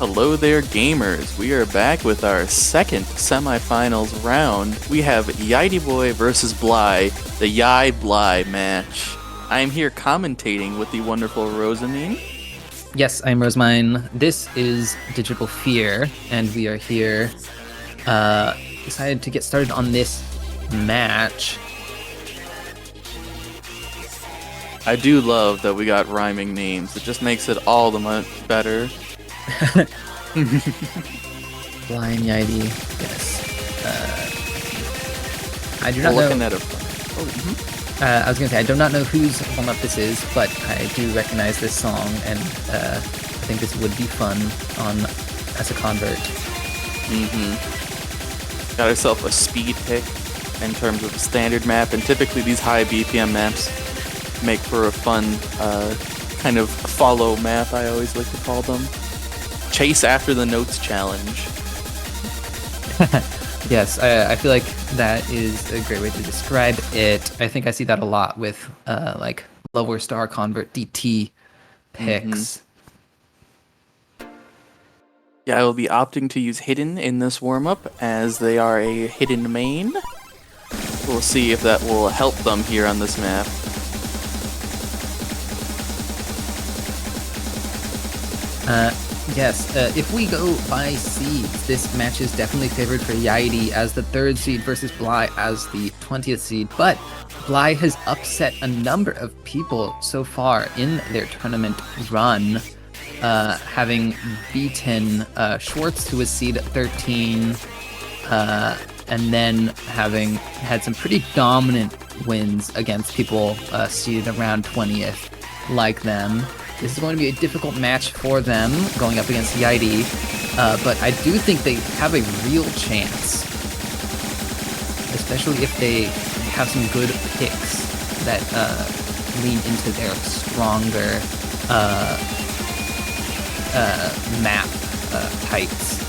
Hello there, gamers. We are back with our second semifinals round. We have yaityboi versus blai, the Yai Blai match. I am here commentating with the wonderful Rosamine. Yes, I'm Rosemine. This is Digital Fear, and we are here decided to get started on this match. I do love that we got rhyming names. It just makes it all the much better. Blai and Yaity, yes. I do not know. I was gonna say I do not know whose warm-up this is, but I do recognize this song, and I think this would be fun on as a convert. Got ourselves a speed pick in terms of the standard map, and typically these high BPM maps make for a fun kind of follow map, I always like to call them. Chase after the notes challenge. Yes, I feel like that is a great way to describe it. I think I see that a lot with like lower star convert DT picks. Yeah, I will be opting to use hidden in this warm-up as they are a hidden main. We'll see if that will help them here on this map. Yes, if we go by seeds, this match is definitely favored for Yaity as the 3rd seed versus Blai as the 20th seed, but Blai has upset a number of people so far in their tournament run, having beaten Schwartz, who was seed 13, and then having had some pretty dominant wins against people seeded around 20th like them. This is going to be a difficult match for them going up against Yaity, but I do think they have a real chance, especially if they have some good picks that lean into their stronger map types.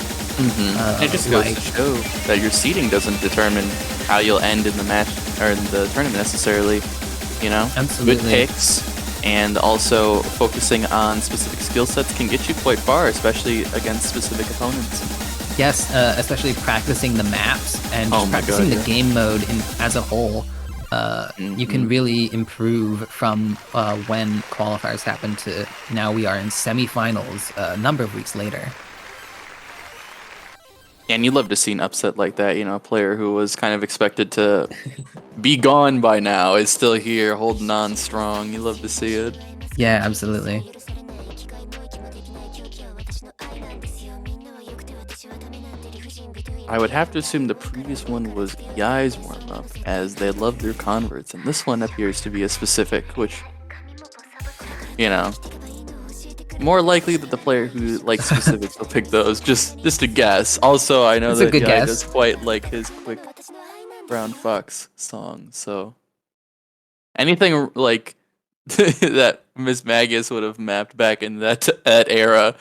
It just goes to show that your seeding doesn't determine how you'll end in the match or in the tournament necessarily. You know, Absolutely. Good picks. And also focusing on specific skill sets can get you quite far, especially against specific opponents. Yes, especially practicing the maps and just practicing the game mode as a whole. You can really improve from when qualifiers happen to now we are in semifinals a number of weeks later. And you'd love to see an upset like that, you know, a player who was kind of expected to be gone by now is still here, holding on strong. You love to see it. Yeah, absolutely. I would have to assume the previous one was Yai's warm-up, as they love their converts, and this one appears to be a specific, which, you know, more likely that the player who likes specifics will pick those, just a guess. Also, I know that Yai does quite like his quick Brown Fox song, so anything like that Miss Magus would have mapped back in that era.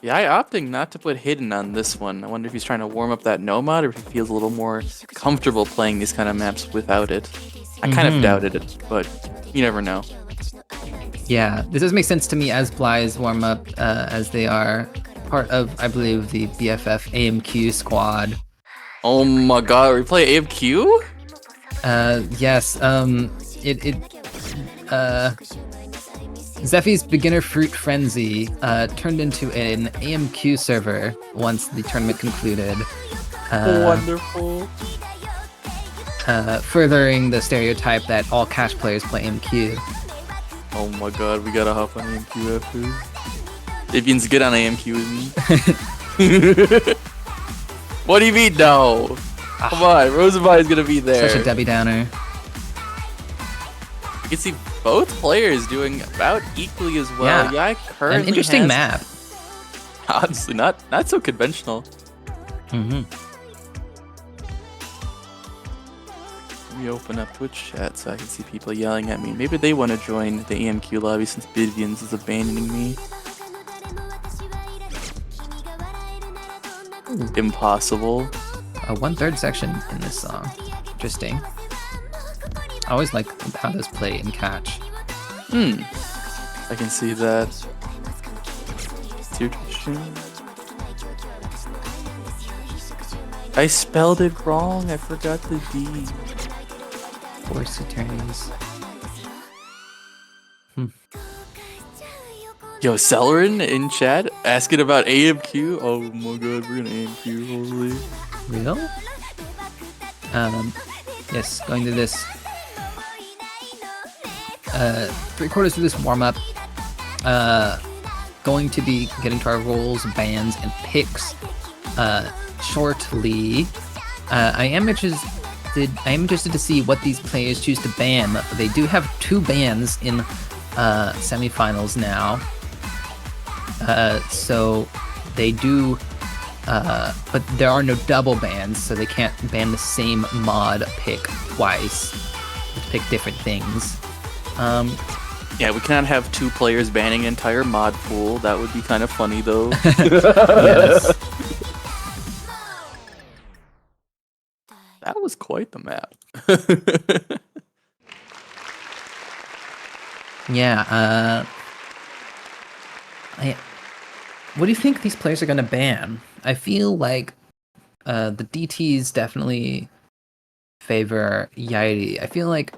Yeah, opting not to put hidden on this one. I wonder if he's trying to warm up that no mod, or if he feels a little more comfortable playing these kind of maps without it. I kind of doubted it, but you never know. Yeah, this does make sense to me as Blai's warm-up, as they are part of, I believe, the BFF AMQ squad. Oh my god, we play AMQ? Yes, Zephy's Beginner Fruit Frenzy turned into an AMQ server once the tournament concluded. Wonderful. Furthering the stereotype that all cash players play AMQ. Oh my god, we gotta hop on AMQ after. Avians, get on AMQ with me. What do you mean, no? Come on, Rosamine is gonna be there. Such a Debbie Downer. You can see both players doing about equally as well. Yeah, currently an interesting map. Honestly, not so conventional. Let me open up Twitch chat so I can see people yelling at me. Maybe they want to join the AMQ lobby since Bidvians is abandoning me. Impossible. A 1/3 section in this song. Interesting. I always like how those play in catch. I can see that. I spelled it wrong. I forgot the D. Force attorneys. Yo, Celerin in chat asking about AMQ. Oh my god, we're gonna AMQ, holy. Real? Yes, going to this. 3/4 through this warm-up. Going to be getting to our roles, bans, and picks shortly. I am interested to see what these players choose to ban. They do have 2 bans in semifinals now. So they do, but there are no double bans, so they can't ban the same mod pick twice. Pick different things. Yeah, we cannot have 2 players banning an entire mod pool. That would be kind of funny, though. Yes. That was quite the map. Yeah. What do you think these players are going to ban? I feel like the DTs definitely favor Yaity. I feel like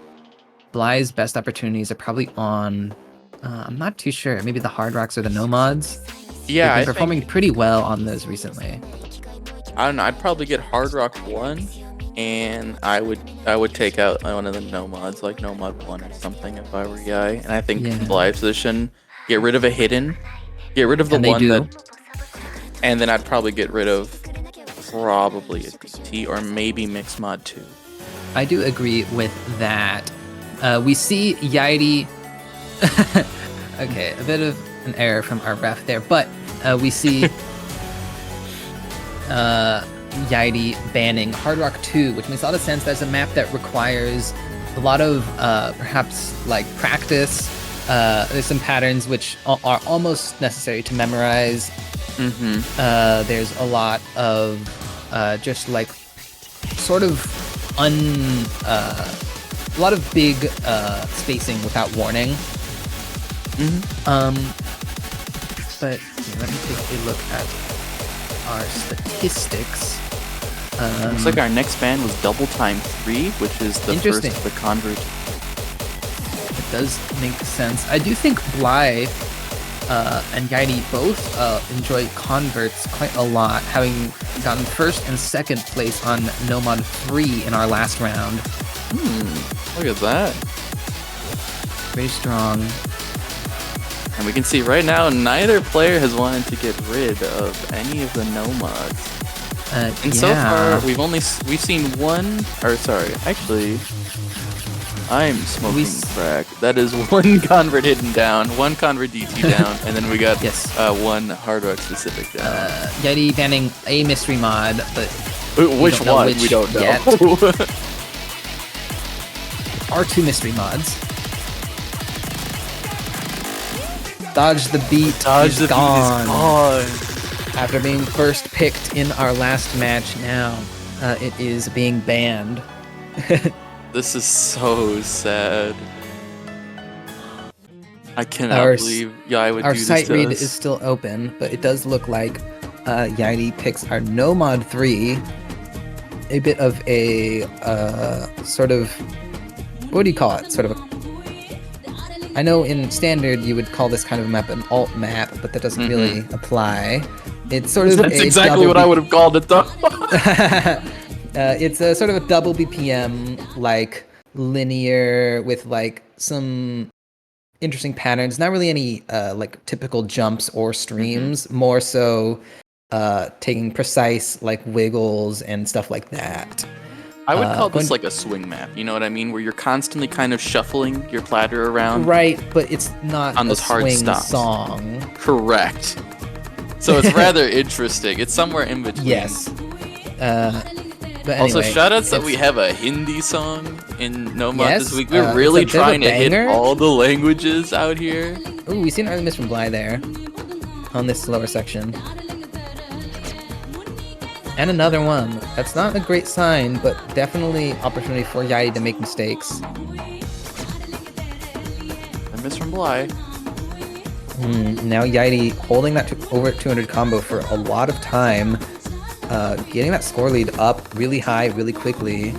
Blai's best opportunities are probably on, I'm not too sure, maybe the Hard Rocks or the Nomads. Yeah, They've been performing pretty well on those recently. I don't know. I'd probably get Hard Rock 1, and I would take out one of the Nomads, like Nomad 1 or something, if I were Yai. And I think Blai's position, get rid of a hidden, get rid of the one that, and then I'd probably get rid of probably a DT or maybe Mix Mod 2. I do agree with that. We see Yaity. Okay, a bit of an error from our ref there, but we see Yaity banning Hard Rock 2, which makes a lot of sense. That's a map that requires a lot of perhaps like practice. There's some patterns which are almost necessary to memorize. There's a lot of just like sort of a lot of big spacing without warning. But yeah, let me take a look at our statistics. Looks like our next ban was Double Time 3, which is the first of the convert. It does make sense. I do think Blai and Yaity both enjoy converts quite a lot, having gotten first and second place on Nomad 3 in our last round. Look at that. Very strong. And we can see right now, neither player has wanted to get rid of any of the Nomads. And so far, we've seen one, or sorry, actually, I'm smoking crack. That is one convert hidden down, one convert DT down, and then we got one Hard Rock specific down. Yaity banning a mystery mod, but which one? We don't know. Are 2 mystery mods. Dodge the Beat is gone. After being first picked in our last match now, it is being banned. This is so sad. I cannot believe Yai would do this to us. Our site read is still open, but it does look like Yaity picks our Nomad 3. A bit of a sort of, what do you call it? Sort of a, I know in standard you would call this kind of map an alt map, but that doesn't really apply. It's sort of That's exactly what I would have called it, though. It's a sort of a double BPM, like linear with like some interesting patterns. Not really any like typical jumps or streams. More so taking precise like wiggles and stuff like that. I would call this like a swing map, you know what I mean? Where you're constantly kind of shuffling your platter around. Right, but it's not on those hard swing stops. Song. Correct. So it's rather interesting. It's somewhere in between. Yes. But anyway, also, shoutouts that we have a Hindi song in Nomad this week. We're really trying to hit all the languages out here. Ooh, we see an early miss from Blai there on this lower section. And another one. That's not a great sign, but definitely opportunity for Yaity to make mistakes. A miss from Blai. Now Yaity holding that over 200 combo for a lot of time, getting that score lead up really high, really quickly.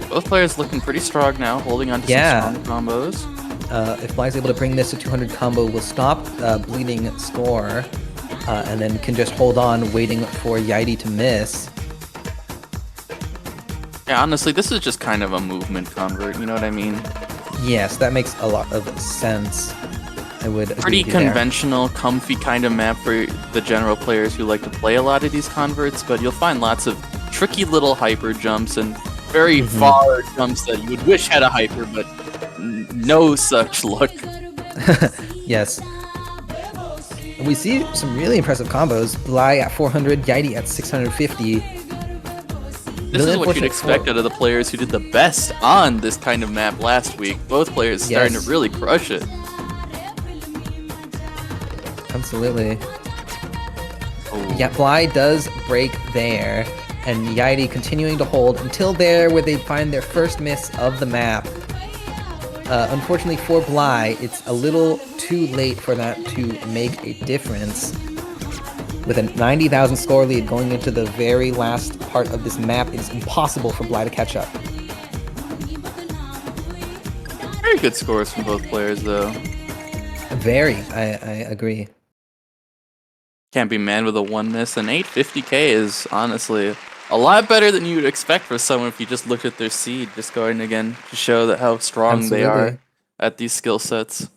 Both players looking pretty strong now, holding on to some strong combos. If Blai's able to bring this to 200 combo, we'll stop bleeding score, and then can just hold on, waiting for Yaity to miss. Yeah, honestly, this is just kind of a movement convert, you know what I mean? Yes, that makes a lot of sense. I would agree Pretty with you there. conventional, comfy kind of map for the general players who like to play a lot of these converts, but you'll find lots of tricky little hyper jumps and very far jumps that you would wish had a hyper, but no such luck. Yes. We see some really impressive combos. Blai at 400, Yaity at 650. This is what you'd expect out of the players who did the best on this kind of map last week. Both players starting to really crush it. Absolutely. Oh. Yeah, Blai does break there, and Yaity continuing to hold until there where they find their first miss of the map. Unfortunately for Blai, it's a little too late for that to make a difference. With a 90,000 score lead going into the very last part of this map, it's impossible for Blai to catch up. Very good scores from both players, though. Very, I agree. Can't be mad with a 1 miss, and 850k is honestly a lot better than you would expect for someone if you just looked at their seed. Just going again to show that how strong they are at these skill sets.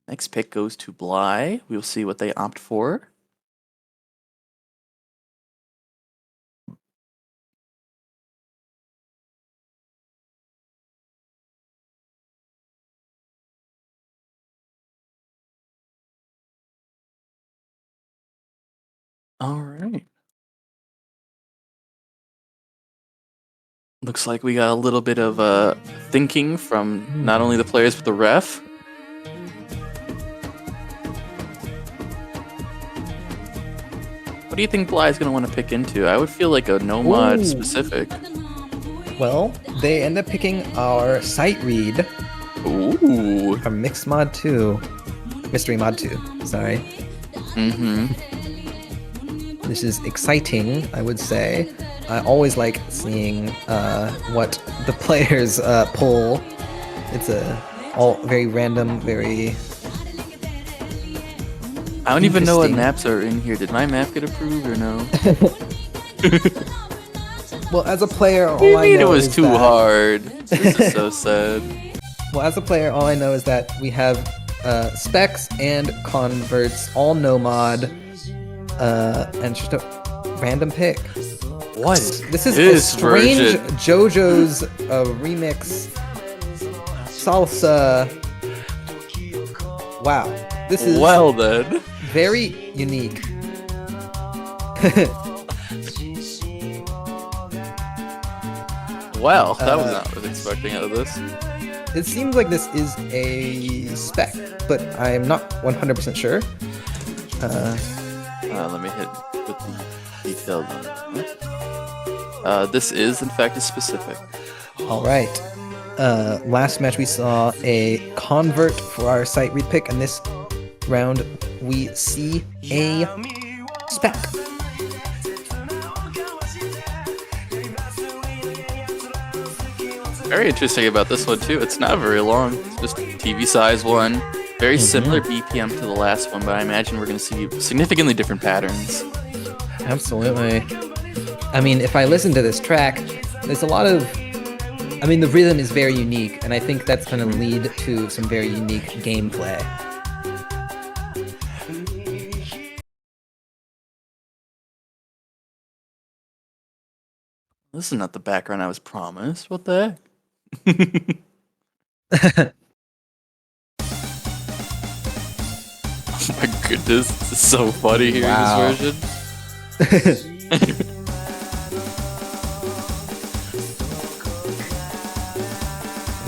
Next pick goes to Blai. We'll see what they opt for. All right. Looks like we got a little bit of thinking from not only the players but the ref. What do you think Blai is going to want to pick into? I would feel like a no mod specific. Well, they end up picking our sight read. Ooh. Our mixed mod 2. Mystery mod 2, sorry. This is exciting, I would say. I always like seeing what the players pull. It's all very random, very... I don't even know what maps are in here. Did my map get approved or no? Well, as a player, all I I know it was is too that... hard. This is so sad. Well, as a player, all I know is that we have specs and converts, all no mod, and just a random pick. What? This is a strange JoJo's remix salsa. Wow, this is well then very unique. Well, that was not what I was expecting out of this. It seems like this is a spec, but I'm not 100% sure. Let me hit with the details on it. This is, in fact, a specific. All right. Last match we saw a convert for our sight read pick, and this round we see a spec. Very interesting about this one too. It's not very long. It's just a TV size one. Very similar BPM to the last one, but I imagine we're going to see significantly different patterns. Absolutely. I mean, if I listen to this track, there's a lot of... I mean, the rhythm is very unique, and I think that's going to lead to some very unique gameplay. This is not the background I was promised. What the heck? Oh my goodness, this is so funny hearing this version.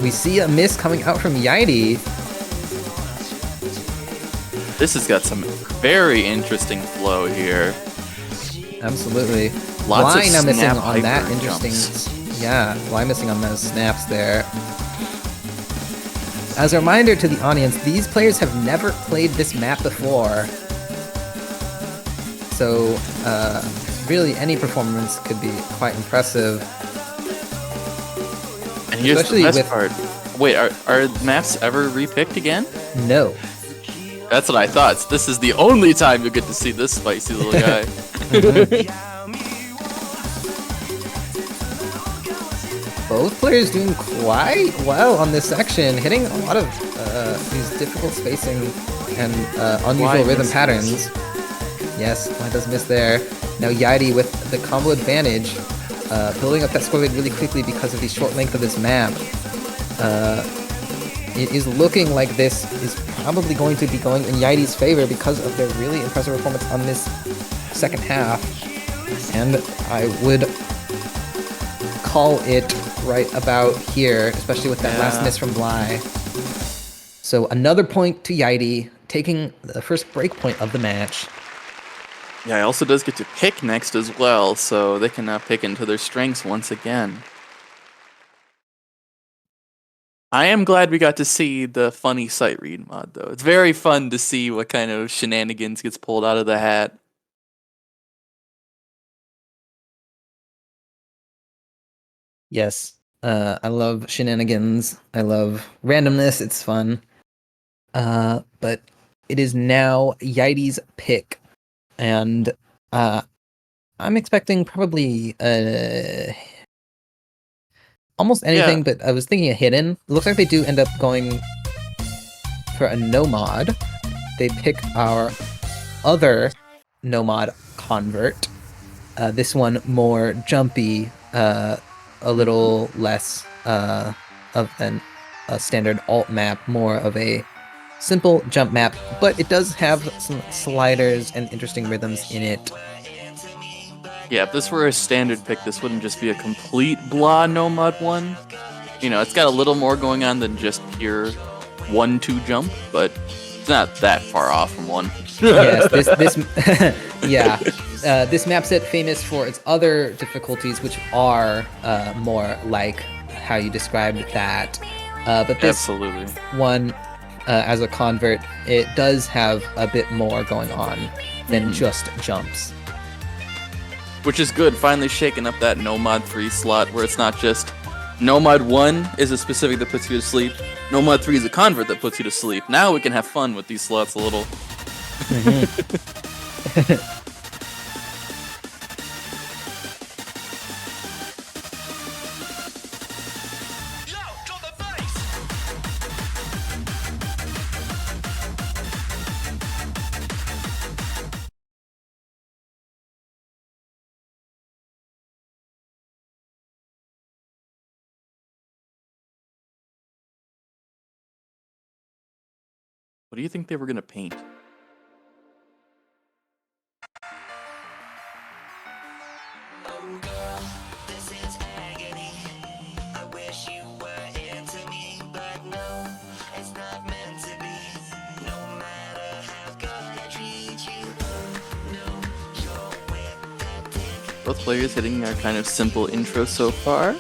We see a miss coming out from Yaity. This has got some very interesting flow here. Absolutely. Lots Blai of now missing snap on that hyper interesting. jumps. Yeah, Blai missing on those snaps there. As a reminder to the audience, these players have never played this map before. So, really any performance could be quite impressive. And here's Especially the best with- part. Wait, are maps ever repicked again? No. That's what I thought. So this is the only time you'll get to see this spicy little guy. Both players doing quite well on this section, hitting a lot of these difficult spacing and unusual Blai rhythm misses. patterns. Yes, Blai does miss there. Now Yaity with the combo advantage, building up that score rate really quickly because of the short length of this map. It is looking like this is probably going to be going in Yaity's favor because of their really impressive performance on this second half. And I would call it right about here, especially with that last miss from Blai. So another point to Yaity, taking the first break point of the match. Yeah, he also does get to pick next as well, so they can now pick into their strengths once again. I am glad we got to see the funny sight read mod, though. It's very fun to see what kind of shenanigans gets pulled out of the hat. Yes, I love shenanigans. I love randomness. It's fun. But it is now Yaity's pick, and I'm expecting probably almost anything. Yeah. But I was thinking a hidden. It looks like they do end up going for a no mod. They pick our other no mod convert. This one more jumpy. A little less of a standard alt map, more of a simple jump map, but it does have some sliders and interesting rhythms in it. Yeah, if this were a standard pick, this wouldn't just be a complete blah no mod one. You know, it's got a little more going on than just pure 1-2 jump, but it's not that far off from one. Yes, this yeah. This map set famous for its other difficulties, which are more like how you described that. But this Absolutely. one, as a convert, it does have a bit more going on than just jumps. Which is good, finally shaking up that Nomad 3 slot where it's not just Nomad 1 is a specific that puts you to sleep, Nomad 3 is a convert that puts you to sleep. Now we can have fun with these slots a little. What do you think they were going to paint? Both players hitting our kind of simple intro so far.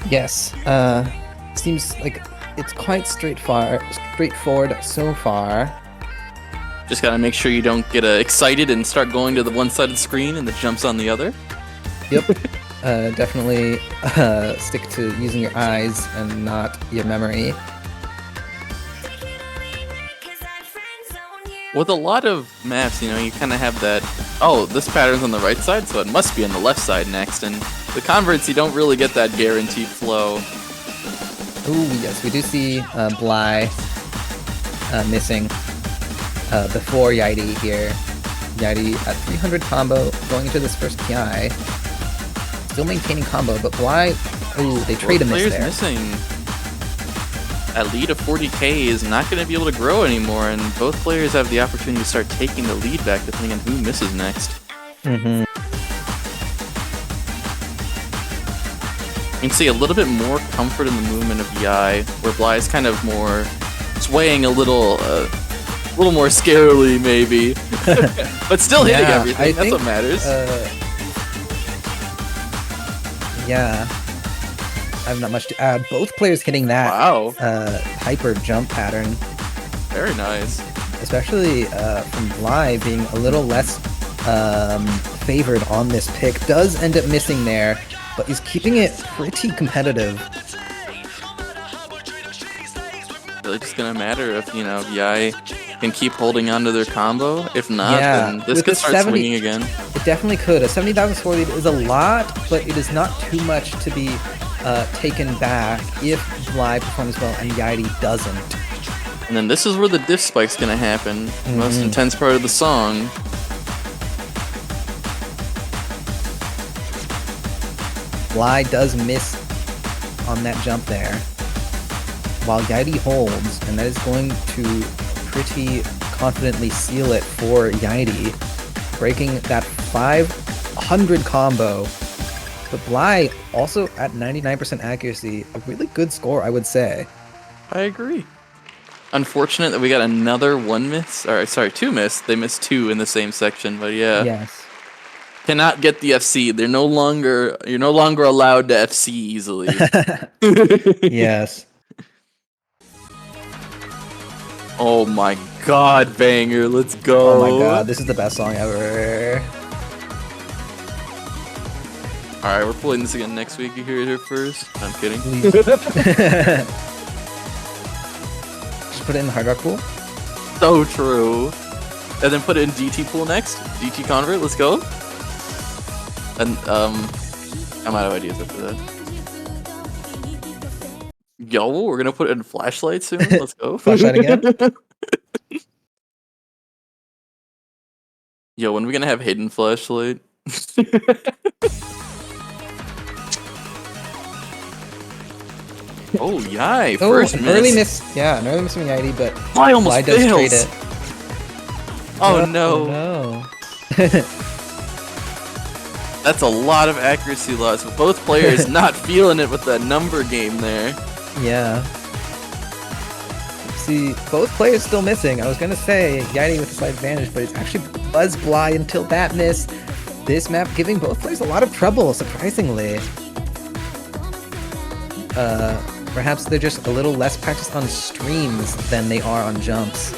Yes, seems like it's quite straightforward so far. Just gotta make sure you don't get excited and start going to the one side of the screen and the jumps on the other. Yep. Definitely stick to using your eyes and not your memory. With a lot of maps, you know, you kind of have that, oh, this pattern's on the right side, so it must be on the left side next. And the converts, you don't really get that guaranteed flow. Ooh, yes, we do see Blai missing before Yaity here. Yaity at 300 combo, going into this first PI. Still maintaining combo, but Blai, ooh, they trade a miss Players there. missing. That lead of 40k is not going to be able to grow anymore, and both players have the opportunity to start taking the lead back depending on who misses next. Mm-hmm. You can see a little bit more comfort in the movement of Yai, where Blai is kind of more swaying a little A little more scarily, maybe. But still hitting Yeah, everything. That's what matters. Yeah. I have not much to add. Both players hitting that Wow. hyper jump pattern. Very nice. Especially from blai being a little less favored on this pick. Does end up missing there, but he's keeping it pretty competitive. Really just gonna matter if, you know, Yai can keep holding on to their combo. If not, then this could start swinging again. It definitely could. A 70,000 score lead is a lot, but it is not too much to be taken back if blai performs well and yaity doesn't. And then this is where the diff spike's gonna happen. The most intense part of the song. Blai does miss on that jump there, while yaity holds, and that is going to pretty confidently seal it for yaity, breaking that 500 combo. But blai also at 99% accuracy, a really good score, I would say. I agree. Unfortunate that we got another one miss, or sorry, two miss. They missed two in the same section, but yeah. Yes. Cannot get the FC. You're no longer allowed to FC easily. Yes. Oh my god, banger, let's go. Oh my god, this is the best song ever. Alright, we're pulling this again next week. You hear it here first. I'm kidding. Just put it in the Hard Rock pool. So true. And then put it in DT pool next. DT convert, let's go. And I'm out of ideas after that. Yo, we're gonna put it in flashlight soon. Let's go. Flashlight again. Yo, when are we gonna have hidden flashlight? Oh, yay! First miss. Early miss. Yeah, an early miss from yaity, but I almost blai does fails. trade it. Oh no. no! That's a lot of accuracy loss. With both players not feeling it with that number game there. Yeah. See, both players still missing. I was gonna say yaity with a slight advantage, but it's actually was blai until that miss. This map giving both players a lot of trouble, surprisingly. Perhaps they're just a little less practiced on streams than they are on jumps.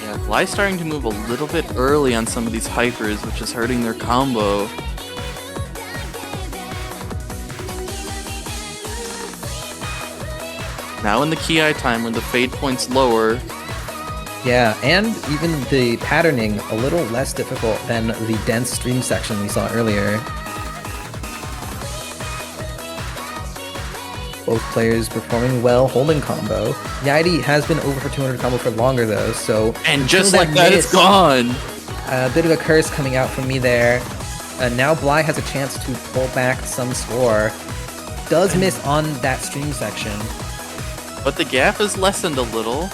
Yeah, blai's starting to move a little bit early on some of these hypers, which is hurting their combo. Now in the Ki time when the fade point's lower. Yeah, and even the patterning a little less difficult than the dense stream section we saw earlier. Both players performing well, holding combo. yaity has been over for 200 combo for longer though, so... And just like that, it's gone! A bit of a curse coming out from me there. Now blai has a chance to pull back some score. Does miss on that stream section. But the gap is lessened a little.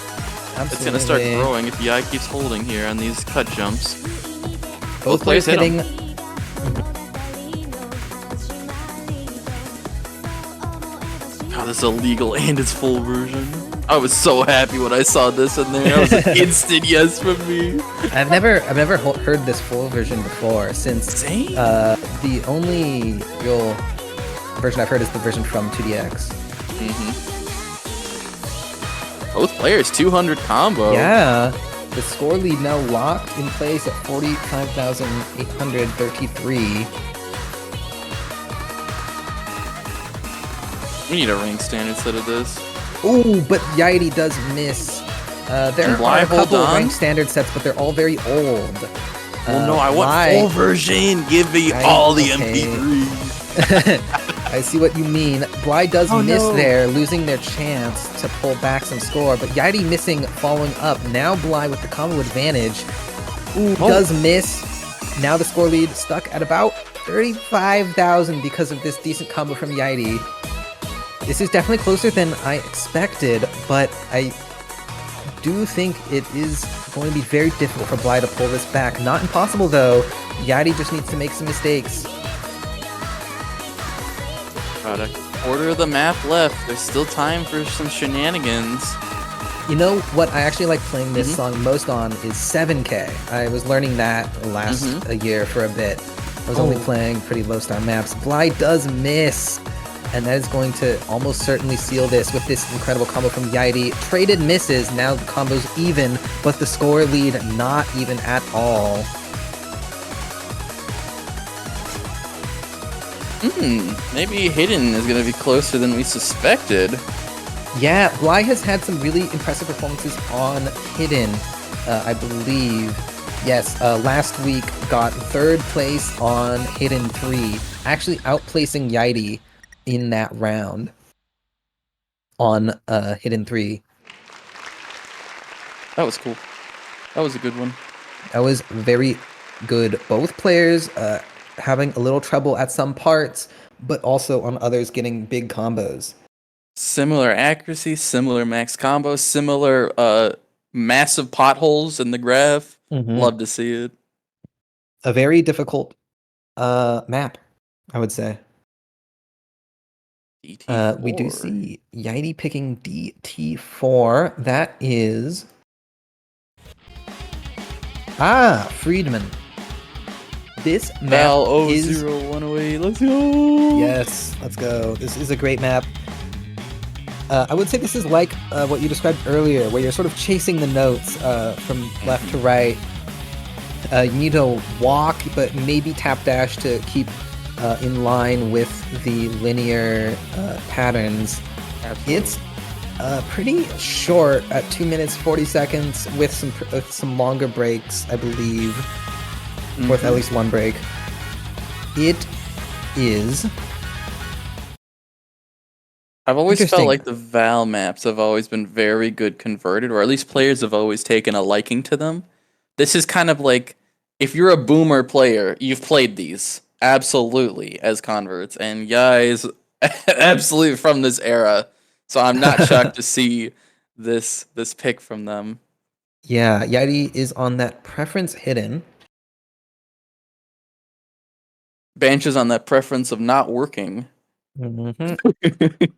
Absolutely. It's gonna start growing if Yai keeps holding here on these cut jumps. Both players hitting. God, this is illegal and it's full version. I was so happy when I saw this in there. That was an instant yes from me. I've never heard this full version before, since the only real version I've heard is the version from 2DX. Both players 200 combo. Yeah, the score lead now locked in place at 45,833. We need a rank standard set of this. Ooh, but yaity does miss. There are a couple of rank standard sets, but they're all very old. Well, no, I want full version. Give me all the MP3s. I see what you mean. blai does miss there, losing their chance to pull back some score, but yaity missing, following up. Now blai with the combo advantage. Ooh, does miss. Now the score lead stuck at about 35,000 because of this decent combo from yaity. This is definitely closer than I expected, but I do think it is going to be very difficult for blai to pull this back. Not impossible though. yaity just needs to make some mistakes. About a quarter of the map left. There's still time for some shenanigans. You know what I actually like playing this Mhm. song most on is 7K. I was learning that last a year for a bit. I was only playing pretty low star maps. Blai does miss, and that is going to almost certainly seal this with this incredible combo from Yaity. Traded misses, now the combo's even, but the score lead not even at all. Maybe Hidden is going to be closer than we suspected. Yeah, Blai has had some really impressive performances on Hidden, I believe. Yes, last week got 3rd place on Hidden 3, actually outplacing Yaity in that round on Hidden 3. That was cool. That was a good one. That was very good. Both players having a little trouble at some parts, but also on others getting big combos. Similar accuracy, similar max combo, similar massive potholes in the graph. Love to see it. A very difficult map, I would say. DT4. We do see Yaity picking DT4. That is... Friedman. This map Val is... 00108. Let's go! Yes, let's go. This is a great map. I would say this is like what you described earlier, where you're sort of chasing the notes from left to right. You need to walk, but maybe tap dash to keep in line with the linear patterns. Absolutely. It's pretty short at 2 minutes 40 seconds with some longer breaks, I believe, with at least one break. It is. I've always felt like the Val maps have always been very good converted, or at least players have always taken a liking to them. This is kind of like, if you're a boomer player, you've played these, absolutely, as converts, and Yai's absolutely from this era, so I'm not shocked to see this pick from them. Yeah, Yaity is on that preference hidden. Banch is on that preference of not working.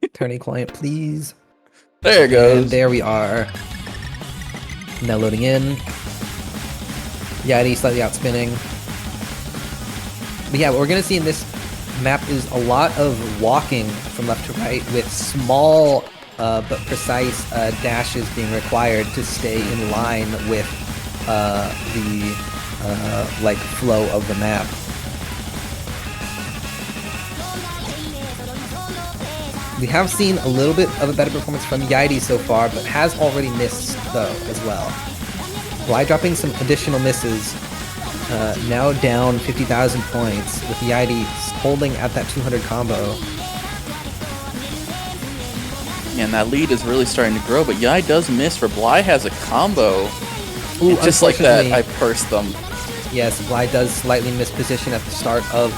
Attorney client, please. There it goes. And there we are. Now loading in. Yaity slightly outspinning. But yeah, what we're going to see in this map is a lot of walking from left to right with small but precise dashes being required to stay in line with the like flow of the map. We have seen a little bit of a better performance from Yaity so far, but has already missed, though, as well. Blai dropping some additional misses, now down 50,000 points, with Yaity holding at that 200 combo. Yeah, and that lead is really starting to grow, but Yai does miss, for Blai has a combo. Ooh, just like that, I pursed them. Yes, Blai does slightly miss position at the start of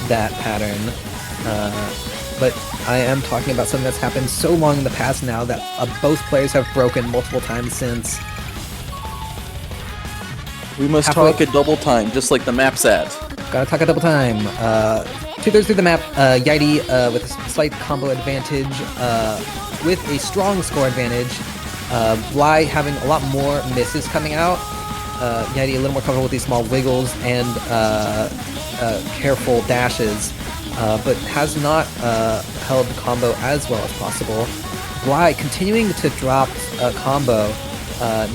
that pattern. But I am talking about something that's happened so long in the past now that both players have broken multiple times since. We must talk at double time, just like the map said. Gotta talk at double time. 2/3 through the map, Yaity with a slight combo advantage, with a strong score advantage. Blai having a lot more misses coming out. Yaity a little more comfortable with these small wiggles and careful dashes. But has not held the combo as well as possible. Blai continuing to drop a combo.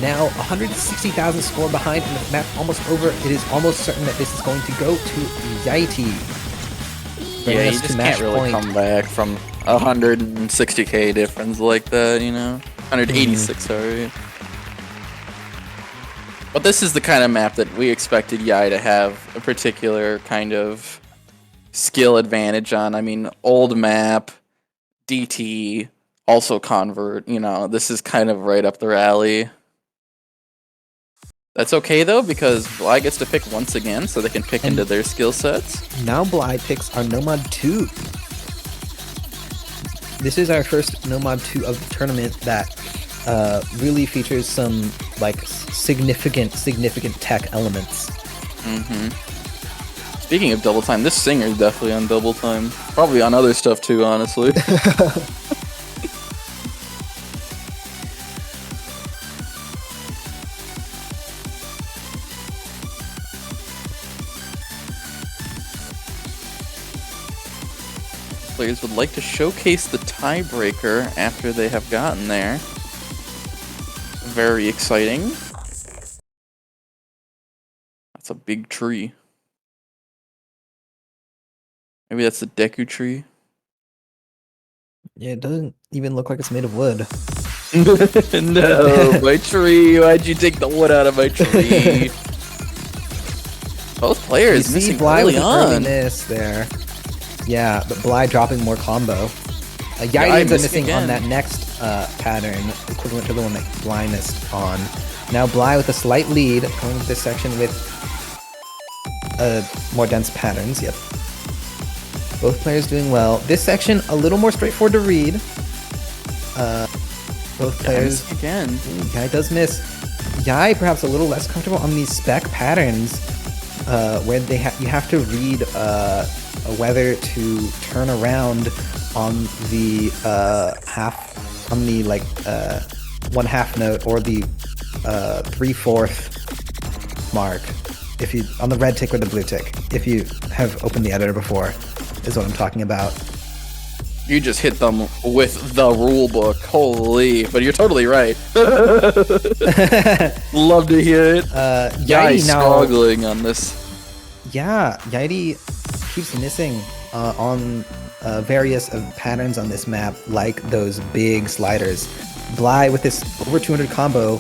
Now 160,000 score behind, and the map almost over. It is almost certain that this is going to go to Yaity. Yeah, you just can't really come back from 160k difference like that, you know? 186, sorry. But this is the kind of map that we expected Yai to have a particular kind of skill advantage on. I mean, old map, DT, also convert, you know, this is kind of right up their alley. That's okay though, because Blai gets to pick once again, so they can pick into their skill sets. Now Blai picks our Nomad 2. This is our first Nomad 2 of the tournament that really features some like significant tech elements. Speaking of double time, this singer is definitely on double time. Probably on other stuff too, honestly. players would like to showcase the tiebreaker after they have gotten there. Very exciting. That's a big tree. Maybe that's the Deku tree. Yeah, it doesn't even look like it's made of wood. No, my tree. Why'd you take the wood out of my tree? Both players You see missing Blai early with an on. early miss there. Yeah, but Blai dropping more combo. Yaitty ends up missing on that next pattern, equivalent to the one that Blai missed on. Now Blai with a slight lead, going into this section with more dense patterns. Yep. Both players doing well. This section a little more straightforward to read. Both players again. Yai does miss. Yai perhaps a little less comfortable on these spec patterns, where you have to read whether to turn around on the half, on the like 1/2 note or the 3/4 mark. If you on the red tick or the blue tick, if you have opened the editor before, is what I'm talking about. You just hit them with the rule book. Holy, but you're totally right. Love to hear it. Yaitty now struggling on this. Yeah, Yaitty keeps missing on various patterns on this map, like those big sliders. Blai with this over 200 combo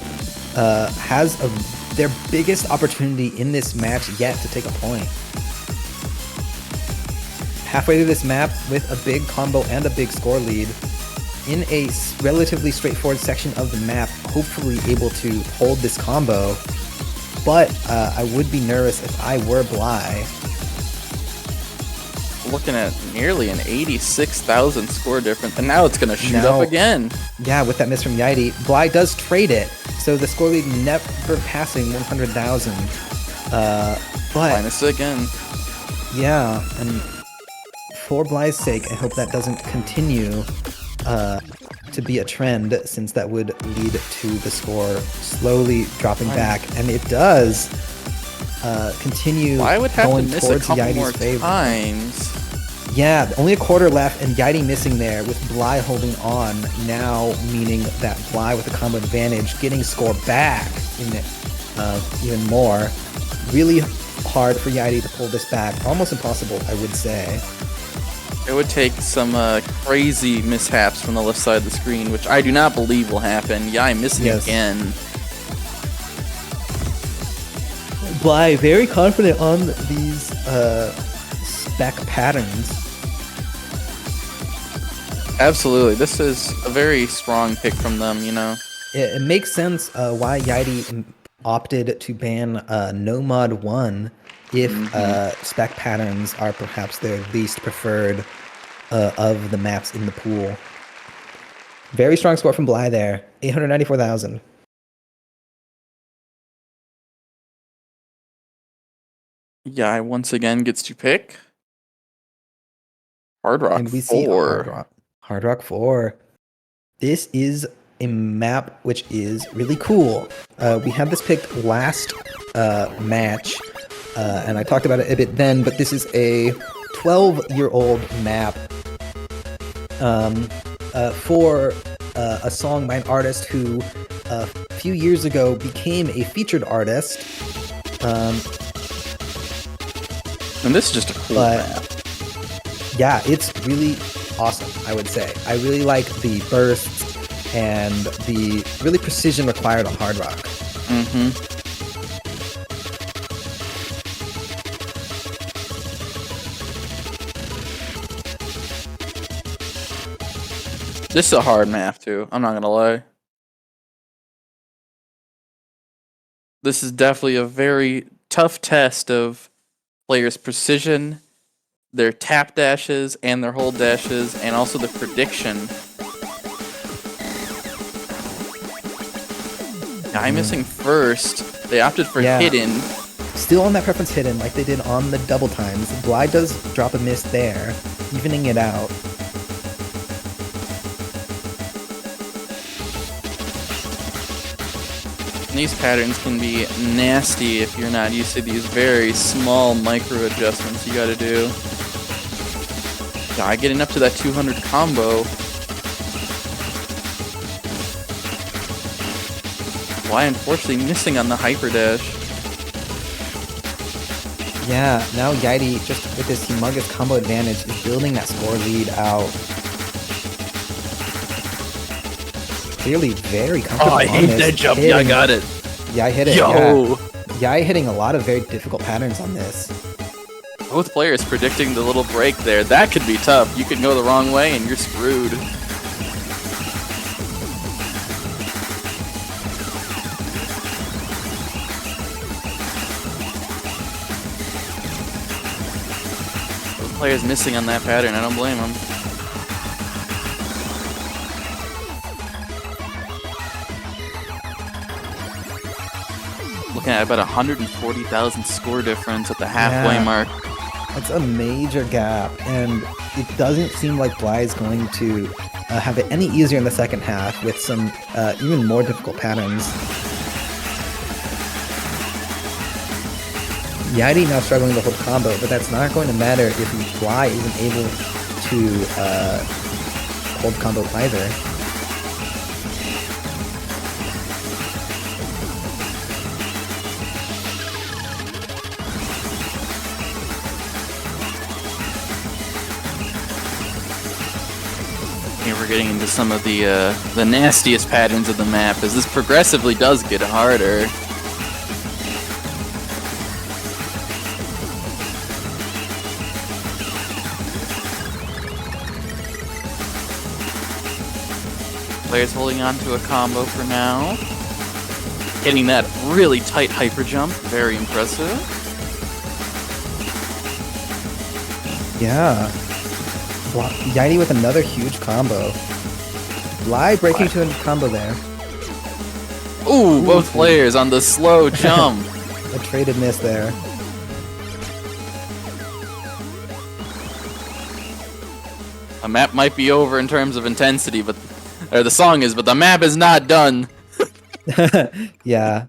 has their biggest opportunity in this match yet to take a point. Halfway through this map with a big combo and a big score lead, in a relatively straightforward section of the map, hopefully able to hold this combo, but I would be nervous if I were Blai. Looking at nearly an 86,000 score difference, and now it's going to shoot up again. Yeah, with that miss from Yaitty. Blai does trade it, so the score lead never passing 100,000. But Minus it again. Yeah, and for Blai's sake, I hope that doesn't continue to be a trend, since that would lead to the score slowly dropping back, and it does continue I would have going to miss towards a couple Yaitty's more favor. times. Yeah, only a quarter left, and Yaitty missing there, with Blai holding on, now meaning that Blai with a combo advantage, getting score back in even more. Really hard for Yaitty to pull this back. Almost impossible, I would say. It would take some crazy mishaps from the left side of the screen, which I do not believe will happen. Yai missing again. Blai very confident on these spec patterns. Absolutely. This is a very strong pick from them, you know. It makes sense why Yaitty opted to ban No Mod 1 if spec patterns are perhaps their least preferred of the maps in the pool. Very strong score from Blai there, 894,000. Yai once again gets to pick Hard Rock And we 4. see Hard Rock 4. This is a map which is really cool. We had this picked last match, and I talked about it a bit then, but this is a 12-year-old map for a song by an artist who a few years ago became a featured artist. And this is just a cool map. Yeah, it's really awesome, I would say. I really like the bursts and the really precision required on Hard Rock. This is a hard map too, I'm not gonna lie. This is definitely a very tough test of players' precision, their tap dashes, and their hold dashes, and also the prediction. Yai missing first. They opted for hidden. Still on that preference hidden, like they did on the double times. Blai does drop a miss there, evening it out. These patterns can be nasty if you're not used to these very small micro adjustments you gotta do. Guy getting up to that 200 combo. Why unfortunately missing on the hyper dash. Yeah, now Yaity, just with this humongous combo advantage, is building that score lead out. Clearly very comfortable. Oh, I hate that jump. Yeah, I got it. Yeah, I hit it. Yo! Yeah, I hitting a lot of very difficult patterns on this. Both players predicting the little break there. That could be tough. You could go the wrong way and you're screwed. Both players missing on that pattern. I don't blame them. Looking at about 140,000 score difference at the halfway mark. That's a major gap, and it doesn't seem like blai is going to have it any easier in the second half with some even more difficult patterns. Yaity now struggling to hold combo, but that's not going to matter if blai isn't able to hold combo either. Here we're getting into some of the nastiest patterns of the map, as this progressively does get harder. Players holding on to a combo for now. Hitting that really tight hyper jump, very impressive. Yeah. Yaity with another huge combo. Blai breaking to a combo there. Ooh, both players on the slow jump. A traded miss there. A map might be over in terms of intensity, but or the song is, but the map is not done. Yeah.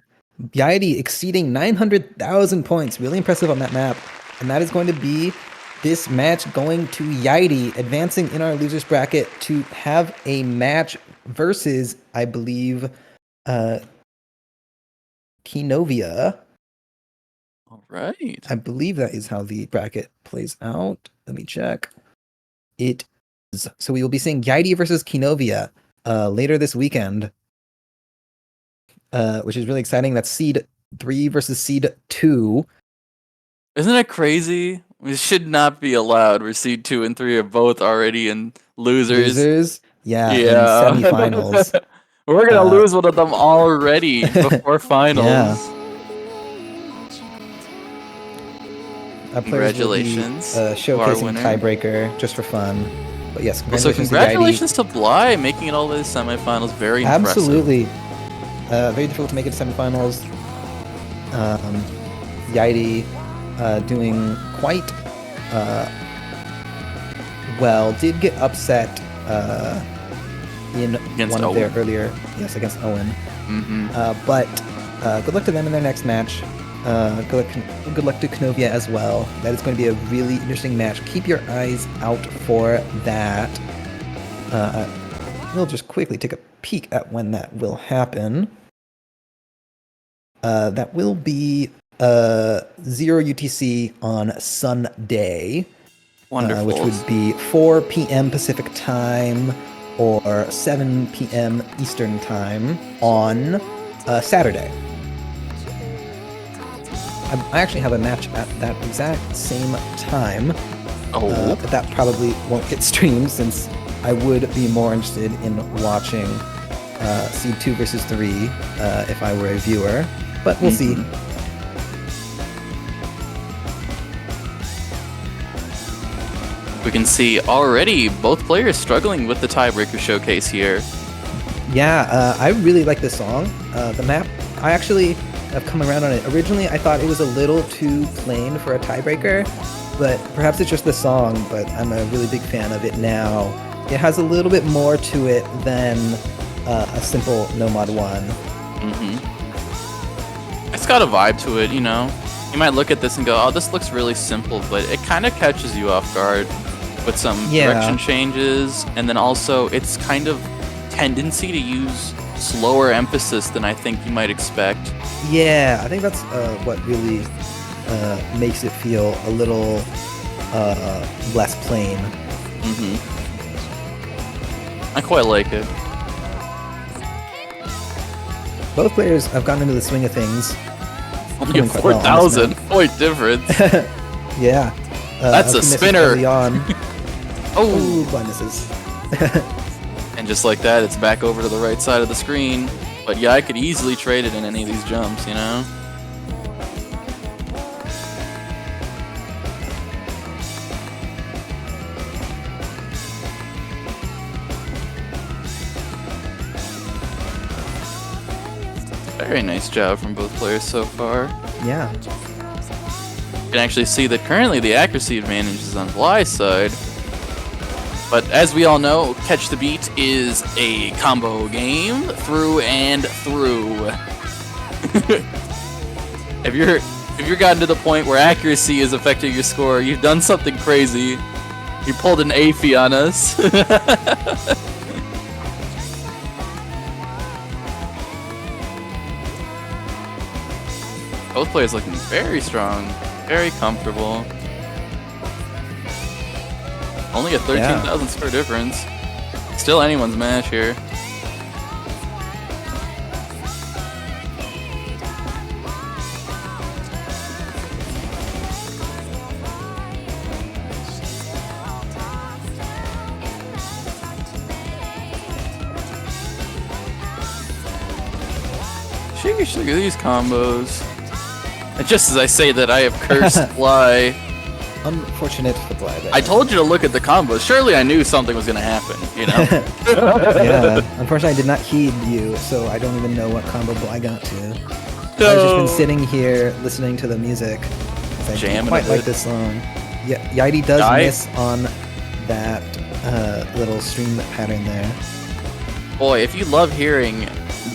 Yaity exceeding 900,000 points. Really impressive on that map. And that is going to be this match going to Yaity, advancing in our losers bracket to have a match versus, I believe, Kinovia. All right. I believe that is how the bracket plays out. Let me check. It is. So we will be seeing Yaity versus Kinovia later this weekend, which is really exciting. That's seed 3 versus seed 2. Isn't it crazy? It should not be allowed. We're seed 2 and 3 are both already in losers. Yeah, Yeah. in semifinals. We're gonna lose one of them already before finals. Yeah. Our players will be, Congratulations to our showcasing winner. tiebreaker just for fun. But yes, So congratulations, congratulations to Blai making it all the way to semifinals. Very to Yaity. impressive. Absolutely. Very difficult to make it to semifinals. Yaity doing quite well. Did get upset in Against one of their Owen. earlier, yes, against Owen. Mm-hmm. But good luck to them in their next match. Good luck to Kinovia as well. That is going to be a really interesting match. Keep your eyes out for that. We'll just quickly take a peek at when that will happen. That will be 0 UTC on Sunday. Wonderful. Which would be 4 p.m. Pacific time or 7 p.m. Eastern time on Saturday. I actually have a match at that exact same time, but that probably won't get streamed since I would be more interested in watching Seed 2 versus 3 if I were a viewer, but we'll see. We can see already both players struggling with the tiebreaker showcase here. Yeah, I really like this song. The map, I actually have come around on it. Originally, I thought it was a little too plain for a tiebreaker, but perhaps it's just the song, but I'm a really big fan of it now. It has a little bit more to it than a simple No Mod 1. It's got a vibe to it, you know. You might look at this and go, oh, this looks really simple, but it kind of catches you off guard. with some Yeah. direction changes, and then also its kind of tendency to use slower emphasis than I think you might expect. Yeah, I think that's what really makes it feel a little less plain. I quite like it. Both players have gotten into the swing of things. Only a Doing quite well on this 4,000 point difference. Yeah. That's a optimistic spinner. early on. Oh, Ooh, blind misses. and just like that, it's back over to the right side of the screen. But yeah, I could easily trade it in any of these jumps, you know? Very nice job from both players so far. Yeah. You can actually see that currently the accuracy advantage is on Blai's side. But as we all know, Catch the Beat is a combo game through and through. If you're gotten to the point where accuracy is affecting your score, you've done something crazy. You pulled an AFI on us. Both players looking very strong, very comfortable. Only a 13,000 score difference. Still anyone's match here. Sheesh, look at these combos. And just as I say that, I have cursed Blai. Unfortunate for Blai there. I told you to look at the combos. Surely I knew something was going to happen, you know? Yeah. Unfortunately, I did not heed you, so I don't even know what combo Blai got to. I've just been sitting here listening to the music. I Jamming quite a like bit. this song. Yeah, Yaity does Yai? miss on that little stream pattern there. Boy, if you love hearing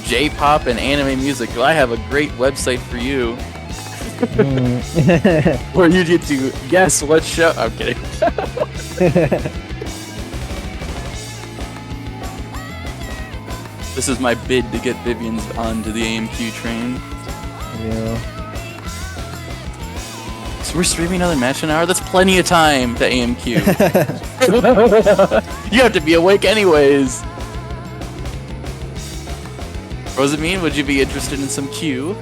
J-pop and anime music, I have a great website for you. Where you get to guess what show. I'm kidding. This is my bid to get Vivian's onto the AMQ train. Yeah. So we're streaming another match an hour? That's plenty of time to AMQ. You have to be awake anyways. What does it mean? Would you be interested in some Q?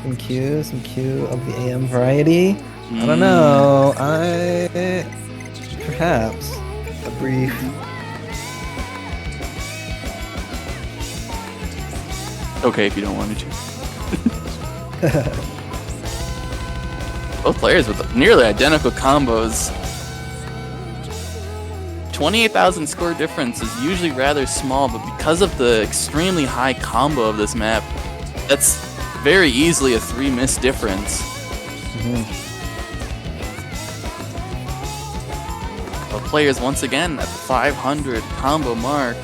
Some Q of the AM variety. I don't know. Perhaps a brief. Okay, if you don't want me to. Both players with nearly identical combos. 28,000 score difference is usually rather small, but because of the extremely high combo of this map, that's very easily a 3-miss difference. Both players once again at the 500 combo mark.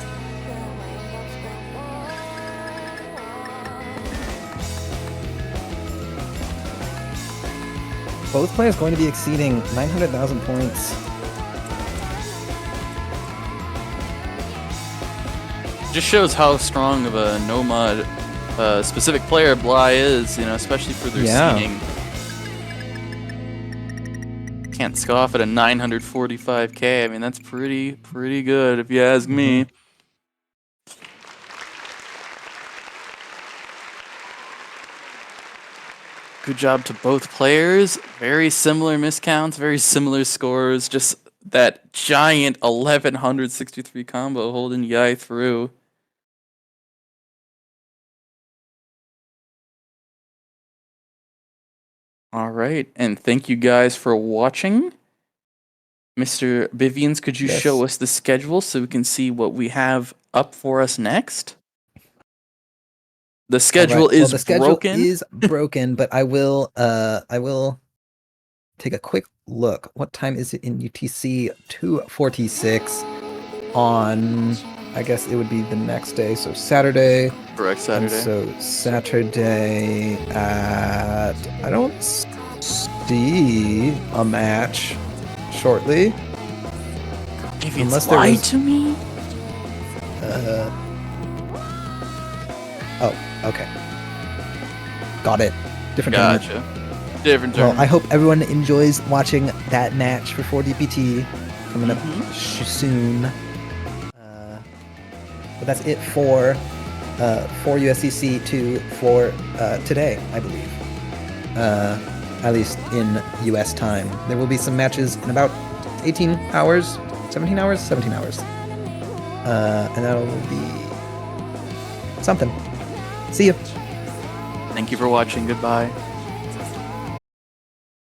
Both players going to be exceeding 900,000 points. Just shows how strong of a no-mod specific player Blai is, you know, especially for their seeding. Can't scoff at a 945k. I mean, that's pretty good if you ask me. Good job to both players. Very similar miscounts, very similar scores. Just that giant 1163 combo holding Yai through. All right, and thank you guys for watching. Mr. Bivians, could you show us the schedule so we can see what we have up for us next? The schedule is the schedule broken. is broken, but I will take a quick look. What time is it in UTC? 2:46 on, I guess it would be the next day, so Saturday. Correct, Saturday. And so Saturday at, I don't see a match shortly. Maybe Unless it's there lied was- to me? Oh, okay. Got it. Different tournament. Gotcha. Different Well, turn. I hope everyone enjoys watching that match for 4DPT coming up Mhm. soon. But that's it for 4USCC2 for today, I believe. At least in US time. There will be some matches in about 18 hours, 17 hours, 17 hours. And that'll be something. See you. Thank you for watching. Goodbye.